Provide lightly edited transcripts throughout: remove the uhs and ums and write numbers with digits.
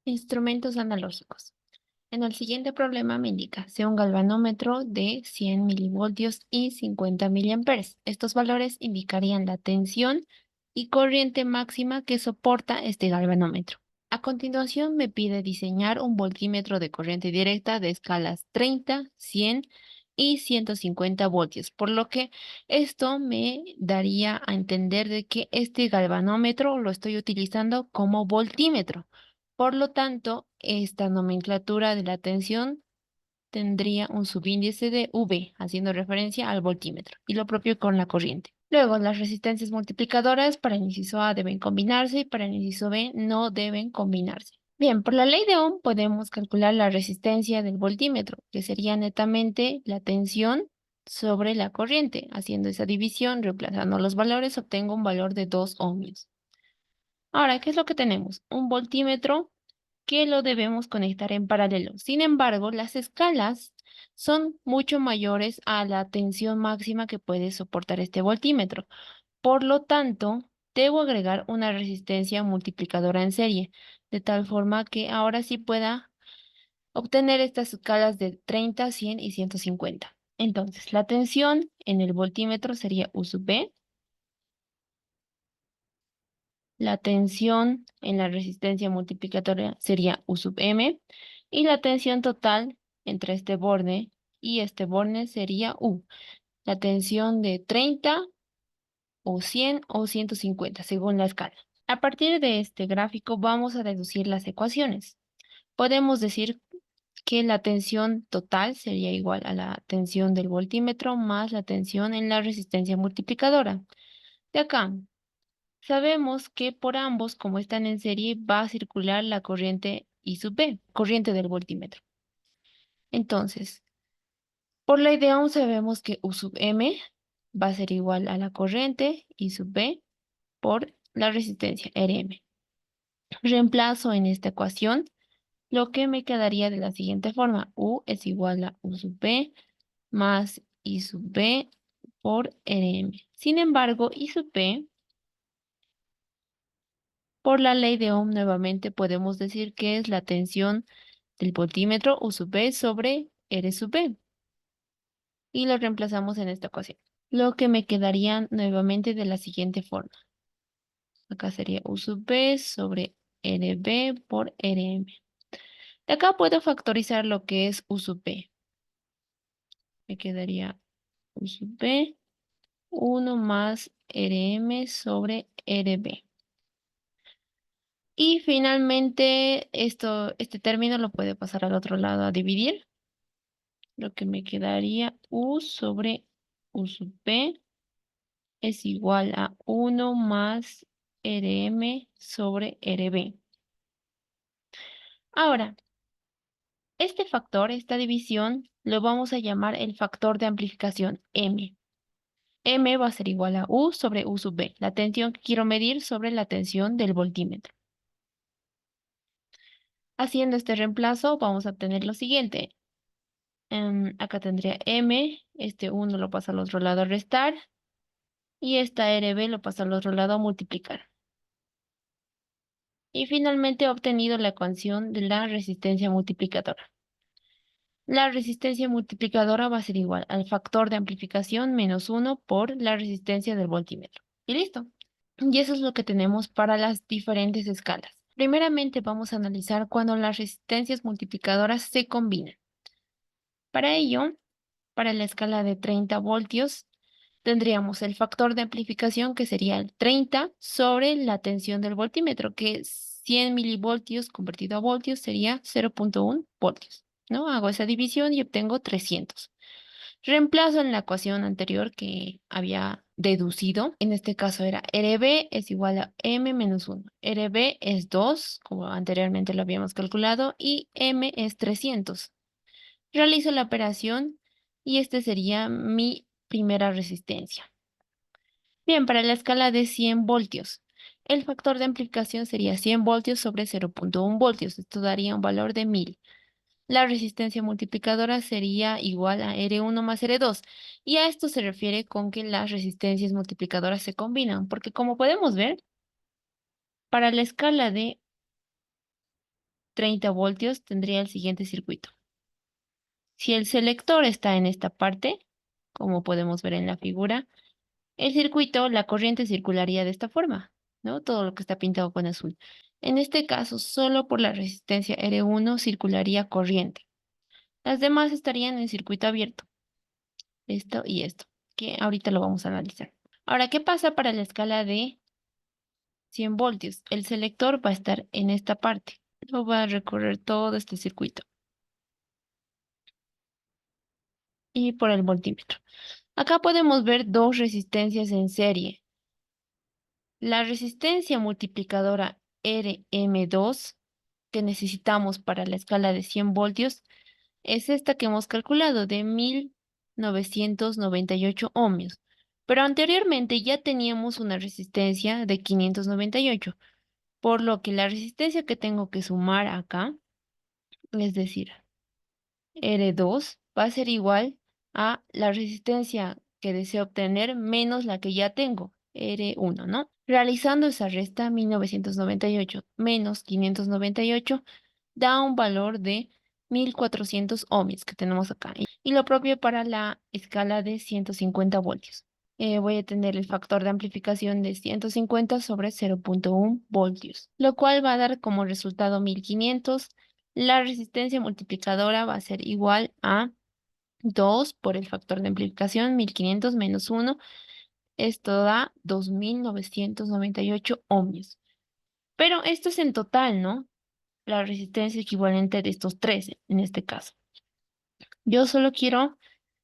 Instrumentos analógicos. En el siguiente problema me indica, sea un galvanómetro de 100 milivoltios y 50 miliamperes. Estos valores indicarían la tensión y corriente máxima que soporta este galvanómetro. A continuación me pide diseñar un voltímetro de corriente directa de escalas 30, 100 y 150 voltios, por lo que esto me daría a entender de que este galvanómetro lo estoy utilizando como voltímetro. Por lo tanto, esta nomenclatura de la tensión tendría un subíndice de V, haciendo referencia al voltímetro, y lo propio con la corriente. Luego, las resistencias multiplicadoras para el inciso A deben combinarse y para el inciso B no deben combinarse. Bien, por la ley de Ohm podemos calcular la resistencia del voltímetro, que sería netamente la tensión sobre la corriente. Haciendo esa división, reemplazando los valores, obtengo un valor de 2 ohmios. Ahora, ¿qué es lo que tenemos? Un voltímetro que lo debemos conectar en paralelo. Sin embargo, las escalas son mucho mayores a la tensión máxima que puede soportar este voltímetro. Por lo tanto, debo agregar una resistencia multiplicadora en serie, de tal forma que ahora sí pueda obtener estas escalas de 30, 100 y 150. Entonces, la tensión en el voltímetro sería U sub B. La tensión en la resistencia multiplicatoria sería U sub M y la tensión total entre este borde y este borde sería U. La tensión de 30 o 100 o 150 según la escala. A partir de este gráfico vamos a deducir las ecuaciones. Podemos decir que la tensión total sería igual a la tensión del voltímetro más la tensión en la resistencia multiplicadora. De acá sabemos que por ambos, como están en serie, va a circular la corriente I sub B, corriente del voltímetro. Entonces, por la idea aún sabemos que U sub M va a ser igual a la corriente I sub B por la resistencia Rm. Reemplazo en esta ecuación, lo que me quedaría de la siguiente forma. U es igual a U sub B más I sub B por Rm. Sin embargo, I sub B por la ley de Ohm nuevamente podemos decir que es la tensión del voltímetro U sub B sobre R sub B. Y lo reemplazamos en esta ocasión. Lo que me quedaría nuevamente de la siguiente forma. Acá sería U sub B sobre RB por RM. De acá puedo factorizar lo que es U sub B. Me quedaría U sub B, 1 más RM sobre RB. Y finalmente, este término lo puede pasar al otro lado a dividir. Lo que me quedaría U sobre U sub B es igual a 1 más Rm sobre Rb. Ahora, este factor, esta división, lo vamos a llamar el factor de amplificación M. M va a ser igual a U sobre U sub B, la tensión que quiero medir sobre la tensión del voltímetro. Haciendo este reemplazo, vamos a obtener lo siguiente. Acá tendría M, este 1 lo paso al otro lado a restar, y esta RB lo paso al otro lado a multiplicar. Y finalmente he obtenido la ecuación de la resistencia multiplicadora. La resistencia multiplicadora va a ser igual al factor de amplificación menos 1 por la resistencia del voltímetro. Y listo. Y eso es lo que tenemos para las diferentes escalas. Primeramente vamos a analizar cuando las resistencias multiplicadoras se combinan. Para ello, para la escala de 30 voltios, tendríamos el factor de amplificación que sería el 30 sobre la tensión del voltímetro, que es 100 milivoltios convertido a voltios sería 0.1 voltios, ¿no? Hago esa división y obtengo 300. Reemplazo en la ecuación anterior que había deducido, en este caso era RB es igual a M menos 1. RB es 2, como anteriormente lo habíamos calculado, y M es 300. Realizo la operación y este sería mi primera resistencia. Bien, para la escala de 100 voltios, el factor de amplificación sería 100 voltios sobre 0.1 voltios. Esto daría un valor de 1000. La resistencia multiplicadora sería igual a R1 más R2. Y a esto se refiere con que las resistencias multiplicadoras se combinan, porque como podemos ver, para la escala de 30 voltios tendría el siguiente circuito. Si el selector está en esta parte, como podemos ver en la figura, el circuito, la corriente circularía de esta forma, ¿no? Todo lo que está pintado con azul. En este caso, solo por la resistencia R1 circularía corriente. Las demás estarían en circuito abierto. Esto y esto, que ahorita lo vamos a analizar. Ahora, ¿qué pasa para la escala de 100 voltios? El selector va a estar en esta parte. Lo va a recorrer todo este circuito. Y por el voltímetro. Acá podemos ver dos resistencias en serie. La resistencia multiplicadora RM2 que necesitamos para la escala de 100 voltios es esta que hemos calculado de 1998 ohmios. Pero anteriormente ya teníamos una resistencia de 598, por lo que la resistencia que tengo que sumar acá, es decir, R2, va a ser igual a la resistencia que deseo obtener menos la que ya tengo, R1, ¿no? Realizando esa resta, 1998 menos 598 da un valor de 1400 ohms que tenemos acá. Y lo propio para la escala de 150 voltios. Voy a tener el factor de amplificación de 150 sobre 0.1 voltios, lo cual va a dar como resultado 1500. La resistencia multiplicadora va a ser igual a 2 por el factor de amplificación, 1500 menos 1. Esto da 2998 ohmios. Pero esto es en total, ¿no? La resistencia equivalente de estos tres, en este caso. Yo solo quiero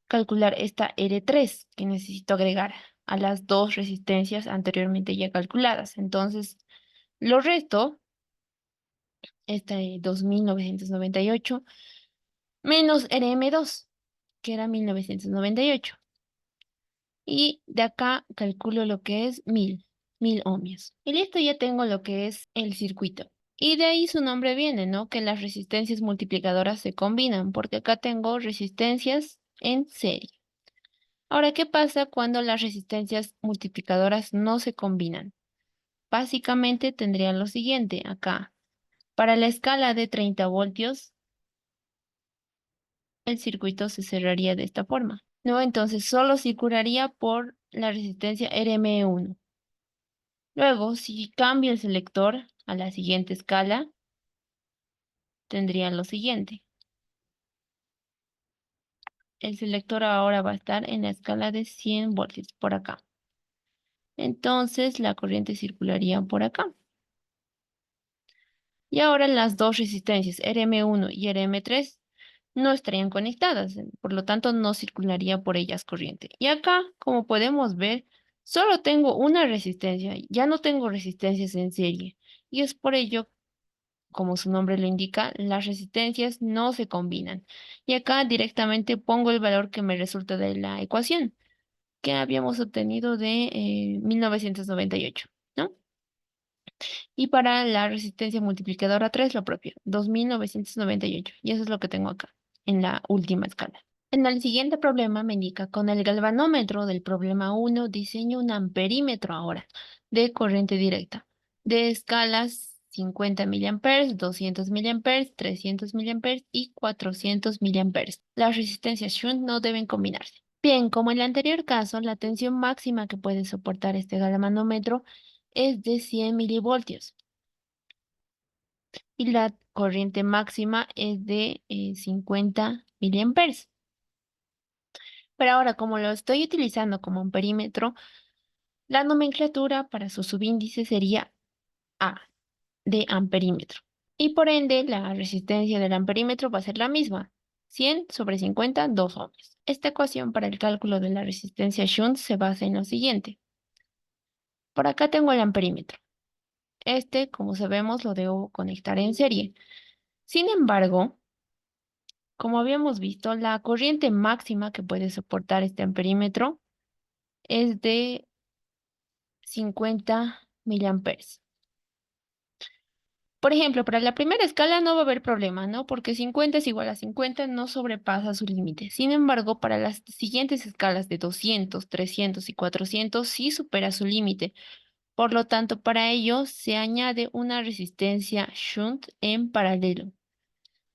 calcular esta R3 que necesito agregar a las dos resistencias anteriormente ya calculadas. Entonces, lo resto, esta de 2998, menos RM2, que era 1998. Y de acá calculo lo que es 1000 ohmios. Y listo, ya tengo lo que es el circuito. Y de ahí su nombre viene, ¿no? Que las resistencias multiplicadoras se combinan, porque acá tengo resistencias en serie. Ahora, ¿qué pasa cuando las resistencias multiplicadoras no se combinan? Básicamente tendrían lo siguiente acá. Para la escala de 30 voltios, el circuito se cerraría de esta forma, ¿no? Entonces solo circularía por la resistencia RM1. Luego, si cambio el selector a la siguiente escala, tendría lo siguiente. El selector ahora va a estar en la escala de 100 voltios, por acá. Entonces, la corriente circularía por acá. Y ahora las dos resistencias, RM1 y RM3, no estarían conectadas, por lo tanto no circularía por ellas corriente. Y acá, como podemos ver, solo tengo una resistencia, ya no tengo resistencias en serie. Y es por ello, como su nombre lo indica, las resistencias no se combinan. Y acá directamente pongo el valor que me resulta de la ecuación que habíamos obtenido de 1998, ¿no? Y para la resistencia multiplicadora 3 lo propio, 2998. Y eso es lo que tengo acá, en la última escala. En el siguiente problema me indica, con el galvanómetro del problema 1, diseño un amperímetro ahora de corriente directa, de escalas 50 miliamperes, 200 miliamperes, 300 miliamperes y 400 miliamperes. Las resistencias shunt no deben combinarse. Bien, como en el anterior caso, la tensión máxima que puede soportar este galvanómetro es de 100 milivoltios y la corriente máxima es de 50 miliamperes. Pero ahora, como lo estoy utilizando como un perímetro, la nomenclatura para su subíndice sería A, de amperímetro. Y por ende, la resistencia del amperímetro va a ser la misma, 100 sobre 50, 2 ohmios. Esta ecuación para el cálculo de la resistencia shunt se basa en lo siguiente. Por acá tengo el amperímetro. Este, como sabemos, lo debo conectar en serie. Sin embargo, como habíamos visto, la corriente máxima que puede soportar este amperímetro es de 50 miliamperes. Por ejemplo, para la primera escala no va a haber problema, ¿no? Porque 50 es igual a 50, no sobrepasa su límite. Sin embargo, para las siguientes escalas de 200, 300 y 400 sí supera su límite, Por lo tanto, para ello se añade una resistencia shunt en paralelo,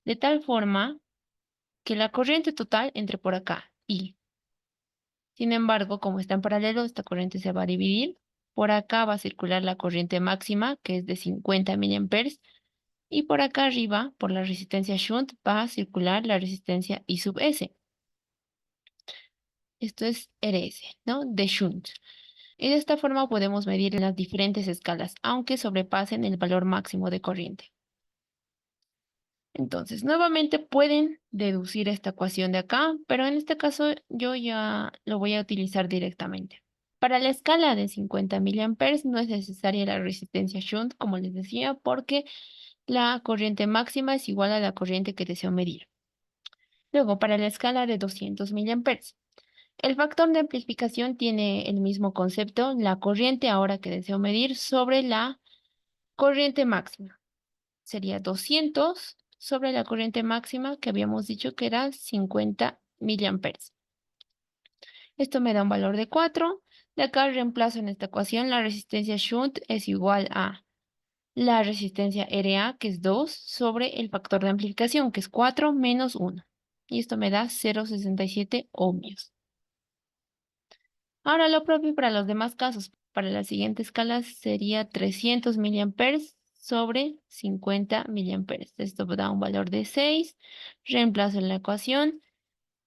de tal forma que la corriente total entre por acá y, sin embargo, como está en paralelo, esta corriente se va a dividir. Por acá va a circular la corriente máxima, que es de 50 miliamperes, y por acá arriba, por la resistencia shunt, va a circular la resistencia I sub S. Esto es RS, ¿no? De shunt. Y de esta forma podemos medir en las diferentes escalas, aunque sobrepasen el valor máximo de corriente. Entonces, nuevamente pueden deducir esta ecuación de acá, pero en este caso yo ya lo voy a utilizar directamente. Para la escala de 50 miliamperes no es necesaria la resistencia shunt, como les decía, porque la corriente máxima es igual a la corriente que deseo medir. Luego, para la escala de 200 miliamperes, el factor de amplificación tiene el mismo concepto, la corriente ahora que deseo medir sobre la corriente máxima. Sería 200 sobre la corriente máxima que habíamos dicho que era 50 miliamperes. Esto me da un valor de 4. De acá reemplazo en esta ecuación la resistencia shunt es igual a la resistencia RA, que es 2, sobre el factor de amplificación, que es 4 menos 1. Y esto me da 0,67 ohmios. Ahora lo propio para los demás casos. Para la siguiente escala sería 300 miliamperes sobre 50 miliamperes. Esto me da un valor de 6. Reemplazo en la ecuación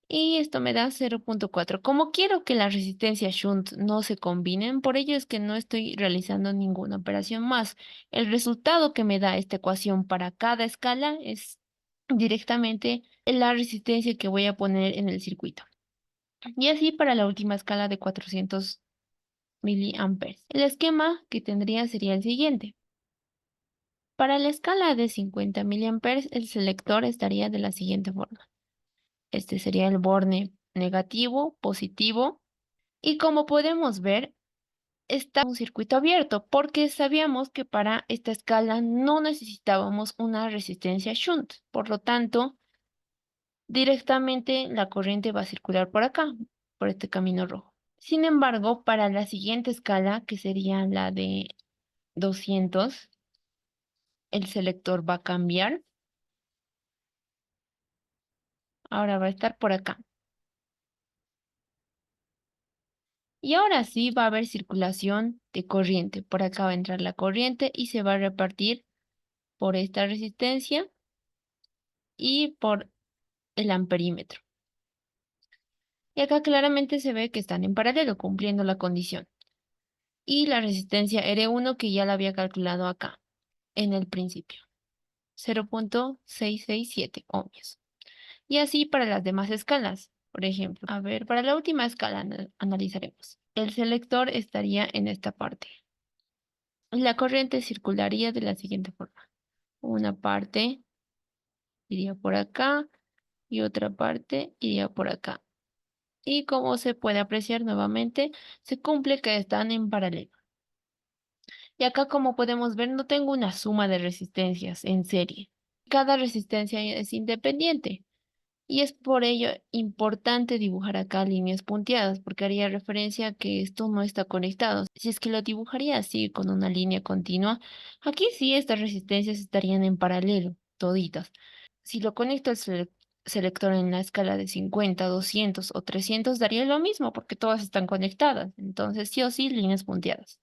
y esto me da 0,4. Como quiero que las resistencias shunt no se combinen, por ello es que no estoy realizando ninguna operación más. El resultado que me da esta ecuación para cada escala es directamente la resistencia que voy a poner en el circuito. Y así para la última escala de 400 miliamperes. El esquema que tendría sería el siguiente. Para la escala de 50 miliamperes, el selector estaría de la siguiente forma. Este sería el borne negativo, positivo, y como podemos ver, está un circuito abierto porque sabíamos que para esta escala no necesitábamos una resistencia shunt. Por lo tanto, directamente la corriente va a circular por acá, por este camino rojo. Sin embargo, para la siguiente escala, que sería la de 200, el selector va a cambiar. Ahora va a estar por acá. Y ahora sí va a haber circulación de corriente. Por acá va a entrar la corriente y se va a repartir por esta resistencia y por el amperímetro. Y acá claramente se ve que están en paralelo, cumpliendo la condición. Y la resistencia R1 que ya la había calculado acá, en el principio. 0,667 ohmios. Y así para las demás escalas. Por ejemplo, a ver, para la última escala analizaremos. El selector estaría en esta parte. La corriente circularía de la siguiente forma. Una parte iría por acá y otra parte iría por acá. Y como se puede apreciar nuevamente, se cumple que están en paralelo. Y acá, como podemos ver, no tengo una suma de resistencias en serie. Cada resistencia es independiente. Y es por ello importante dibujar acá líneas punteadas, porque haría referencia a que esto no está conectado. Si es que lo dibujaría así con una línea continua, aquí sí estas resistencias estarían en paralelo, toditas. Si lo conecto al selector en la escala de 50, 200 o 300, daría lo mismo, porque todas están conectadas. Entonces, sí o sí, líneas punteadas.